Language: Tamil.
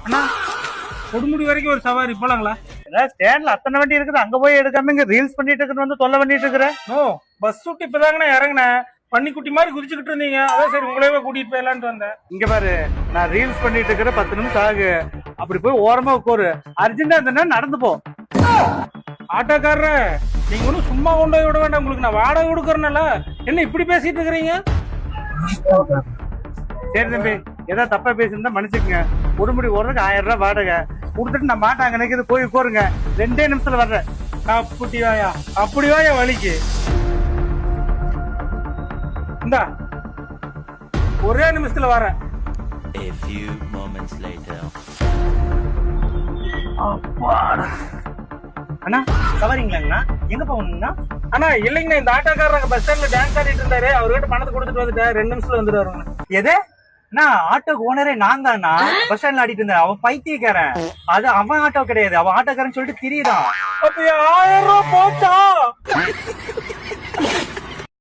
அண்ணா கொடுமுடி வரைக்கும் ஒரு சவாரி போலாங்களா? ஸ்டாண்ட்ல அத்தனை வண்டி இருக்குது, அங்க போய் எடுக்காம இங்க ரீல்ஸ் பண்ணிட்டு இருக்கிறது வந்து தொல்லை பண்ணிட்டு இருக்கிற. ஓ பஸ் விட்டு இப்பதாங்கண்ணா இறங்கினேன். பன்னிக்குட்டி மாதிரி குதிச்சுக்கிட்டு இருந்தீங்க, அதான் சரி உங்களே கூட்டிட்டு போயிடலான்ட்டு வந்தேன். இங்க பாரு, நான் ரீல்ஸ் பண்ணிட்டு இருக்கிற 10 நிமிஷம் ஆகு. அப்படி போய் ஓரமா உட்காரு, அர்ஜென்டா இருந்தா நடந்து போ. ஆட்டோக்காரர நீங்க ஒன்னும் சும்மா கொண்டு போய் விட வேண்டாம், உங்களுக்கு நான் வாடகை கொடுக்கறனால என்ன இப்படி பேசிட்டு இருக்கிறீங்க? சரி தம்பி, ஏதாவது தப்பா பேசியிருந்தா மன்னிச்சுக்கங்க. கொடுமுடி ஓடுறதுக்கு 1000 ரூபாய் வாடகை கொடுத்துட்டு நான் மாட்டாங்க நினைக்கிறது, போய் உட்காருங்க. 2 நிமிஷத்துல வர்றேன். அப்படி வாயா, அப்படி வாயா வலிக்கு. இந்தா ஒரே நிமிஷத்துல வரேன். A few moments later. அண்ணா சவாரிங்களாங்கண்ணா, எங்க போகணுங்கண்ணா? அண்ணா இல்லைங்கண்ணா, இந்த ஆட்டோக்காரங்க பஸ் ஸ்டாண்ட்ல டான்ஸ் ஆடிட்டு இருந்தாரு, அவர்கிட்ட பணத்தை கொடுத்துட்டு வந்துட்டேன். 2 நிமிஷத்துல வந்துடுவாருங்க. எது? அண்ணா ஆட்டோக்கு ஓனரே நான் தான்ண்ணா. பஸ் ஸ்டாண்ட்ல ஆடிட்டு இருந்தேன். அவன் பைத்தியக்காரன். அது அவன் ஆட்டோ கிடையாது, அவன் ஆட்டோக்காரன் சொல்லிட்டு திரியுதான். அப்ப 1000 ரூபாய் போச்சா?